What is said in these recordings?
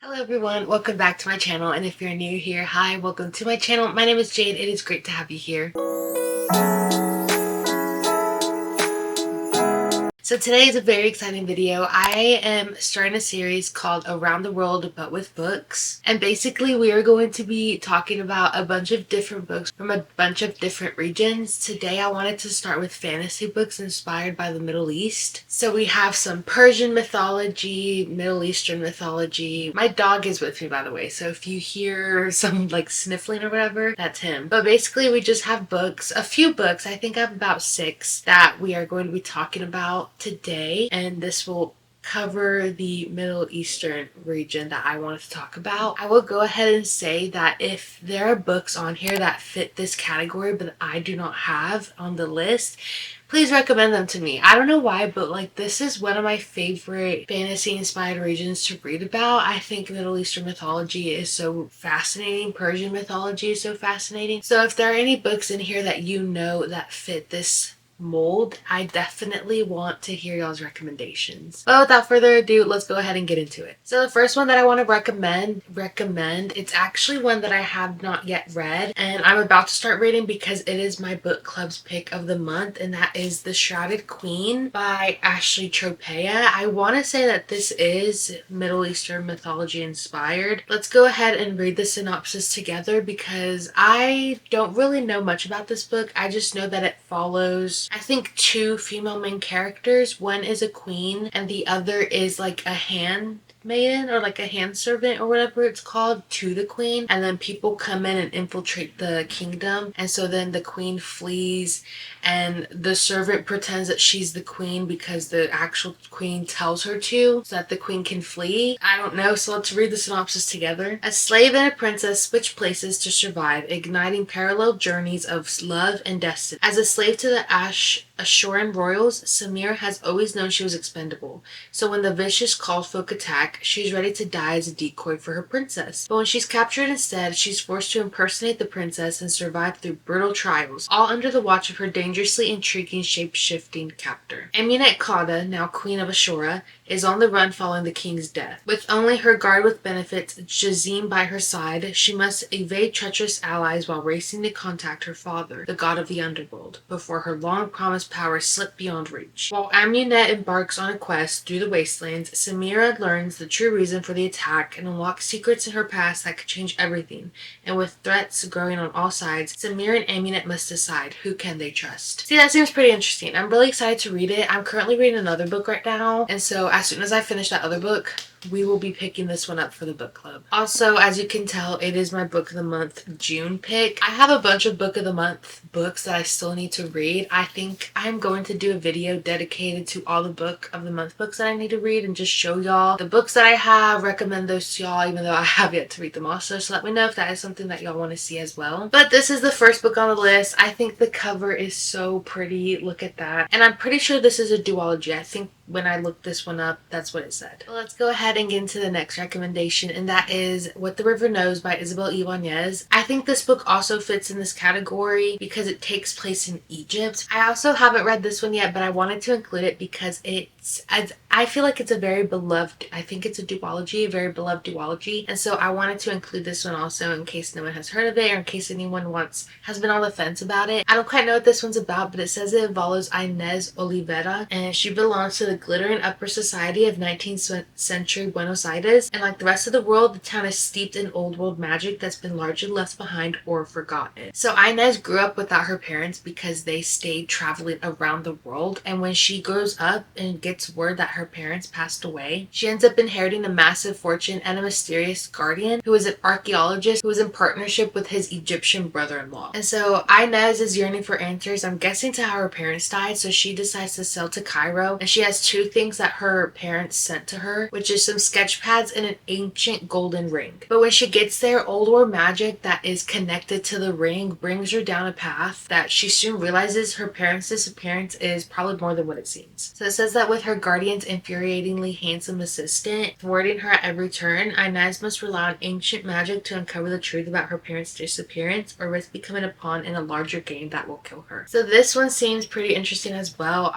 Hello everyone, welcome back to my channel, and if you're new here, hi, welcome to my channel. My name is Jade. It is great to have you here. So today is a very exciting video. I am starting a series called Around the World but with Books. And basically we are going to be talking about a bunch of different books from a bunch of different regions. Today I wanted to start with fantasy books inspired by the Middle East. So we have some Persian mythology, Middle Eastern mythology. My dog is with me, by the way, so if you hear some like sniffling or whatever, that's him. But basically we just have books, a few books, I think I have about 6 that we are going to be talking about today, and this will cover the Middle Eastern region that I wanted to talk about. I will go ahead and say that if there are books on here that fit this category but I do not have on the list, please recommend them to me. I don't know why, but like this is one of my favorite fantasy inspired regions to read about. I think Middle Eastern mythology is so fascinating. Persian mythology is so fascinating. So if there are any books in here that you know that fit this mold, I definitely want to hear y'all's recommendations. But without further ado, let's go ahead and get into it. So the first one that I want to recommend, it's actually one that I have not yet read and I'm about to start reading because it is my book club's pick of the month, and that is The Shrouded Queen by Ashley Tropea. I want to say that this is Middle Eastern mythology inspired. Let's go ahead and read the synopsis together because I don't really know much about this book. I just know that it follows, I think, 2 female main characters. One is a queen and the other is like a handmaiden or like a hand servant or whatever it's called to the queen, and then people come in and infiltrate the kingdom, and so then the queen flees and the servant pretends that she's the queen because the actual queen tells her to, so that the queen can flee. I don't know, so let's read the synopsis together. A slave and a princess switch places to survive, igniting parallel journeys of love and destiny. As a slave to the Ashoran royals, Samira has always known she was expendable, so when the vicious called folk attack, she's ready to die as a decoy for her princess. But when she's captured instead, she's forced to impersonate the princess and survive through brutal trials, all under the watch of her dangerously intriguing shape-shifting captor. Amunet Qada, now queen of Ashura, is on the run following the king's death. With only her guard with benefits, Jazim, by her side, she must evade treacherous allies while racing to contact her father, the god of the underworld, before her long-promised powers slip beyond reach. While Amunet embarks on a quest through the wastelands, Samira learns the true reason for the attack and unlocks secrets in her past that could change everything. And with threats growing on all sides, Samira and Amunet must decide, who can they trust? See, that seems pretty interesting. I'm really excited to read it. I'm currently reading another book right now, and so as soon as I finish that other book, we will be picking this one up for the book club. Also, as you can tell, it is my book of the month June pick. I have a bunch of book of the month books that I still need to read. I think I'm going to do a video dedicated to all the book of the month books that I need to read and just show y'all the books that I have, recommend those to y'all, even though I have yet to read them also. So let me know if that is something that y'all want to see as well. But this is the first book on the list. I think the cover is so pretty. Look at that. And I'm pretty sure this is a duology. I think when I looked this one up, that's what it said. Well, let's go ahead and get into the next recommendation, and that is What the River Knows by Isabel Ibanez. I think this book also fits in this category because it takes place in Egypt. I also haven't read this one yet, but I wanted to include it because I feel like it's a very beloved, I think it's a duology, a very beloved duology, and so I wanted to include this one also in case no one has heard of it or in case anyone has been on the fence about it. I don't quite know what this one's about, but it says it follows Inez Olivera, and she belongs to the glittering upper society of 19th century Buenos Aires, and like the rest of the world, the town is steeped in old world magic that's been largely left behind or forgotten. So Inez grew up without her parents because they stayed traveling around the world, and when she grows up and gets word that her parents passed away, she ends up inheriting a massive fortune and a mysterious guardian who is an archaeologist who is in partnership with his Egyptian brother-in-law. And so Inez is yearning for answers, I'm guessing to how her parents died, so she decides to sail to Cairo, and she has 2 things that her parents sent to her, which is some sketch pads and an ancient golden ring. But when she gets there, old world magic that is connected to the ring brings her down a path that she soon realizes her parents' disappearance is probably more than what it seems. So it says that with her guardian's infuriatingly handsome assistant, thwarting her at every turn, Inez must rely on ancient magic to uncover the truth about her parents' disappearance or risk becoming a pawn in a larger game that will kill her. So this one seems pretty interesting as well.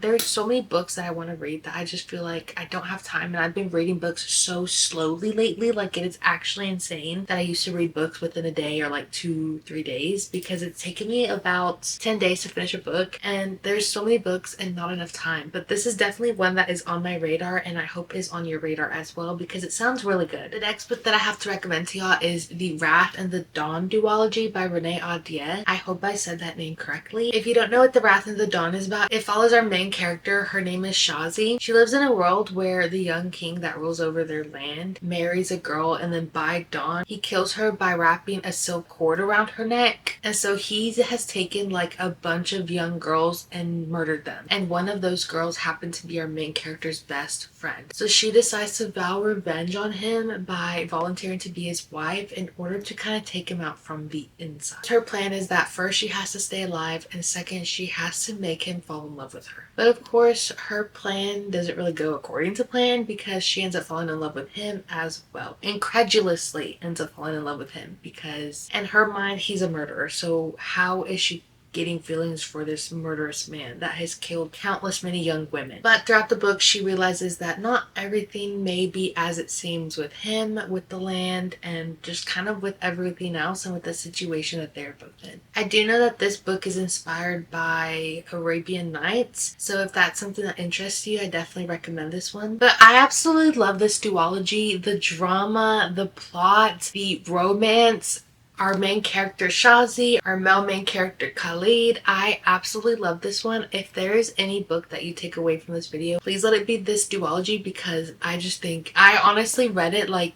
There's so many books that I want to read that I just feel like I don't have time, and I've been reading books so slowly lately. Like, it is actually insane that I used to read books within a day or like 2-3 days, because it's taken me about 10 days to finish a book, and there's so many books and not enough time. But this is definitely one that is on my radar, and I hope is on your radar as well, because it sounds really good. The next book that I have to recommend to y'all is The Wrath and the Dawn duology by Renee Audier. I hope I said that name correctly. If you don't know what The Wrath and the Dawn is about, it follows our main character. Her name is Shazi. She lives in a world where the young king that rules over their land marries a girl, and then by dawn he kills her by wrapping a silk cord around her neck. And so he has taken like a bunch of young girls and murdered them, and one of those girls happened to be our main character's best friend. So she decides to vow revenge on him by volunteering to be his wife in order to kind of take him out from the inside. Her plan is that first she has to stay alive, and second she has to make him fall in love with her. But of course her plan doesn't really go according to plan, because she ends up falling in love with him as well. Incredulously ends up falling in love with him because in her mind he's a murderer. So how is she getting feelings for this murderous man that has killed countless many young women? But throughout the book she realizes that not everything may be as it seems with him, with the land, and just kind of with everything else, and with the situation that they're both in. I do know that this book is inspired by Arabian Nights, so if that's something that interests you, I definitely recommend this one. But I absolutely love this duology. The drama, the plot, the romance, our main character Shazi, our male main character Khalid. I absolutely love this one. If there is any book that you take away from this video, please let it be this duology, because I just think I honestly read it like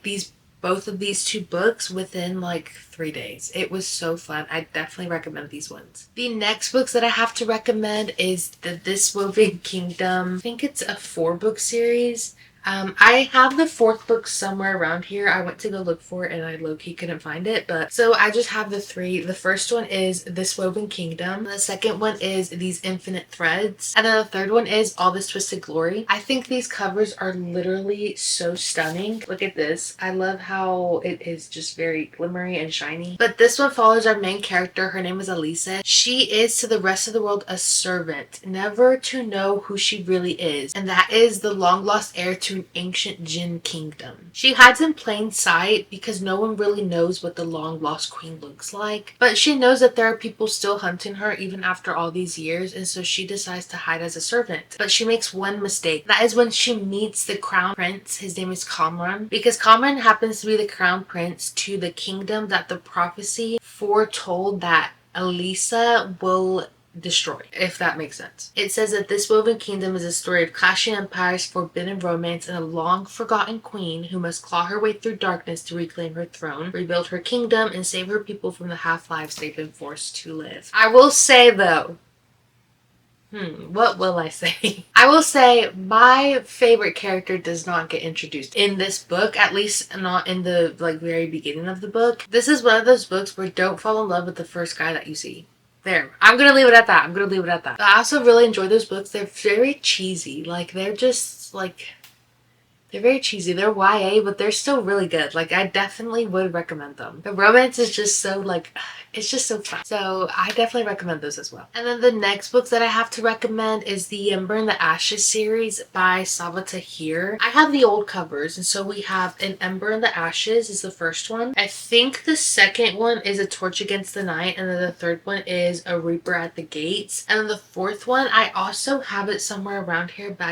both of these two books within like 3 days. It was so fun. I definitely recommend these ones. The next books that I have to recommend is the This Woven Kingdom. I think it's a 4-book series. I have the 4th book somewhere around here. I went to go look for it and I low-key couldn't find it. But so I just have the 3. The first one is This Woven Kingdom. The second one is These Infinite Threads. And then the third one is All This Twisted Glory. I think these covers are literally so stunning. Look at this. I love how it is just very glimmery and shiny. But this one follows our main character. Her name is Elisa. She is to the rest of the world a servant, never to know who she really is. And that is the long lost heir to an ancient Jinn kingdom. She hides in plain sight because no one really knows what the long lost queen looks like, but she knows that there are people still hunting her even after all these years, and so she decides to hide as a servant. But she makes one mistake. That is when she meets the crown prince. His name is Kamran, because Kamran happens to be the crown prince to the kingdom that the prophecy foretold that Elisa will destroy, if that makes sense. It says that This Woven Kingdom is a story of clashing empires, forbidden romance, and a long forgotten queen who must claw her way through darkness to reclaim her throne, rebuild her kingdom, and save her people from the half-lives they've been forced to live. I will say though, what will I say? I will say my favorite character does not get introduced in this book, at least not in the very beginning of the book. This is one of those books where don't fall in love with the first guy that you see. There. I'm gonna leave it at that. But I also really enjoy those books. They're very cheesy. They're very cheesy. They're YA, but they're still really good. I definitely would recommend them. The romance is just so, it's just so fun. So I definitely recommend those as well. And then the next books that I have to recommend is the Ember and the Ashes series by Sava Tahir. I have the old covers, and so we have An Ember and the Ashes is the first one. I think the second one is A Torch Against the Night, and then the third one is A Reaper at the Gates. And then the fourth one, I also have it somewhere around here, but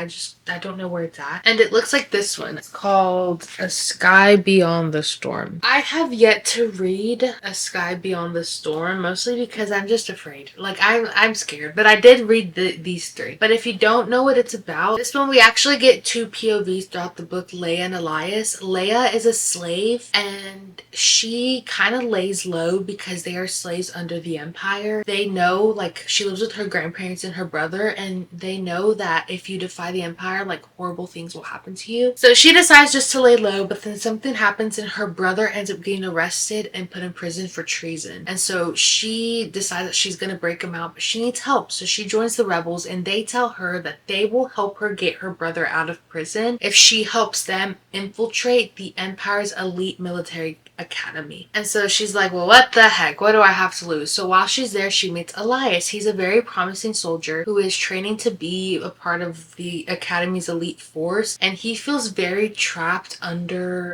I don't know where it's at. And it looks like this one. It's called A Sky Beyond the Storm. I have yet to read A Sky Beyond the Storm, mostly because I'm just afraid. I'm scared, but I did read these 3. But if you don't know what it's about, this one we actually get 2 POVs throughout the book, Leia and Elias. Leia is a slave, and she kind of lays low because they are slaves under the Empire. They know, she lives with her grandparents and her brother, and they know that if you defy the Empire, horrible things will happen to you. So she decides just to lay low, but then something happens and her brother ends up getting arrested and put in prison for treason. And so she decides that she's going to break him out, but she needs help. So she joins the rebels and they tell her that they will help her get her brother out of prison if she helps them infiltrate the Empire's elite military academy. And so she's like, well, what the heck? What do I have to lose? So while she's there, she meets Elias. He's a very promising soldier who is training to be a part of the academy's elite force. And he feels very trapped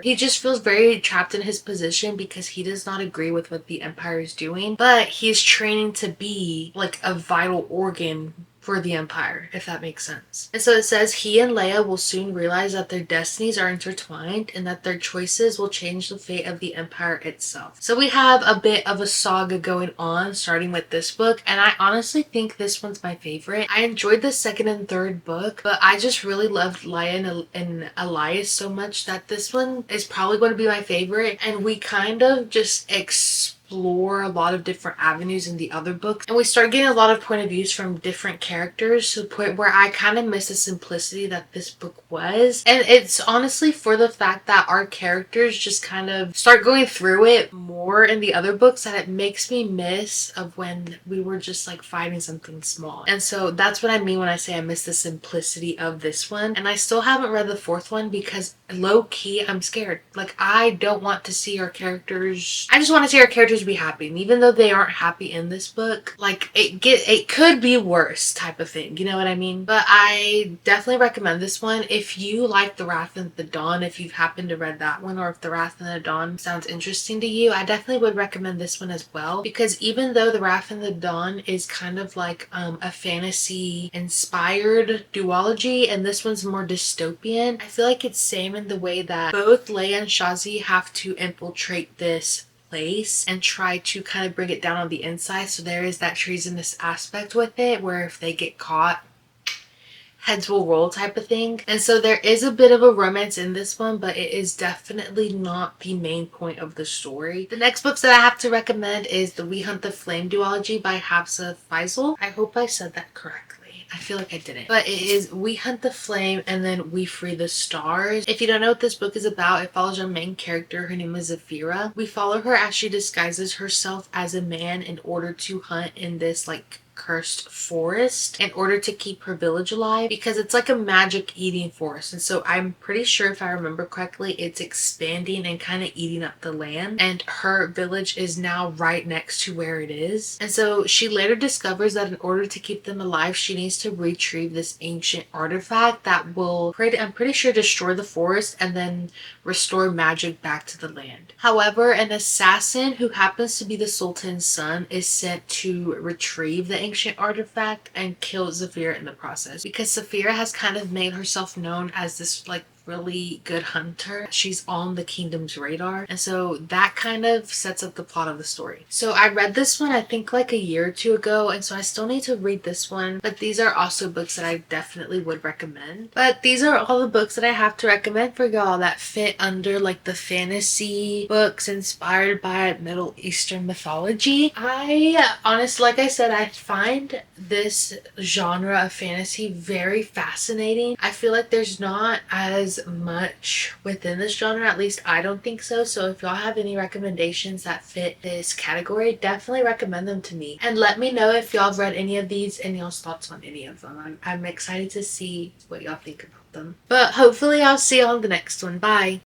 he just feels very trapped in his position because he does not agree with what the Empire is doing. But he's training to be like a vital organ for the Empire, if that makes sense. And so it says he and Leia will soon realize that their destinies are intertwined and that their choices will change the fate of the Empire itself. So we have a bit of a saga going on, starting with this book, and I honestly think this one's my favorite. I enjoyed the second and third book, but I just really loved Leia and Elias so much that this one is probably going to be my favorite, and we kind of just explore a lot of different avenues in the other books, and we start getting a lot of point of views from different characters to the point where I kind of miss the simplicity that this book was. And it's honestly for the fact that our characters just kind of start going through it more in the other books that it makes me miss of when we were just like fighting something small. And so that's what I mean when I say I miss the simplicity of this one. And I still haven't read the fourth one because low-key I'm scared. Like, I don't want to see our characters, I just want to see our characters be happy. And even though they aren't happy in this book, like it could be worse type of thing, you know what I mean? But I definitely recommend this one if you like The Wrath of the Dawn. If you've happened to read that one, or if The Wrath of the Dawn sounds interesting to you, I definitely would recommend this one as well, because even though The Wrath of the Dawn is kind of like a fantasy inspired duology and this one's more dystopian, I feel like it's same in the way that both Leia and Shazi have to infiltrate this place and try to kind of bring it down on the inside. So there is that treasonous aspect with it where if they get caught, heads will roll type of thing. And so there is a bit of a romance in this one, but it is definitely not the main point of the story. The next books that I have to recommend is the We Hunt the Flame duology by Hafsa Faisal. I hope I said that correctly. I feel like I didn't. But it is We Hunt the Flame and then We Free the Stars. If you don't know what this book is about, it follows our main character. Her name is Zafira. We follow her as she disguises herself as a man in order to hunt in this like cursed forest in order to keep her village alive, because it's like a magic eating forest. And so I'm pretty sure, if I remember correctly, it's expanding and kind of eating up the land, and her village is now right next to where it is. And so she later discovers that in order to keep them alive, she needs to retrieve this ancient artifact that will, I'm pretty sure, destroy the forest and then restore magic back to the land. However, an assassin who happens to be the Sultan's son is sent to retrieve the ancient artifact and kill Zafira in the process, because Zafira has kind of made herself known as this like really good hunter. She's on the kingdom's radar, and so that kind of sets up the plot of the story. So I read this one I think like a year or two ago, and so I still need to read this one, but these are also books that I definitely would recommend. But these are all the books that I have to recommend for y'all that fit under like the fantasy books inspired by Middle Eastern mythology. I honestly, like I said, I find this genre of fantasy very fascinating. I feel like there's not as much within this genre, at least I don't think so. So if y'all have any recommendations that fit this category, definitely recommend them to me, and let me know if y'all have read any of these and y'all's thoughts on any of them. I'm excited to see what y'all think about them. But hopefully I'll see y'all on the next one. Bye.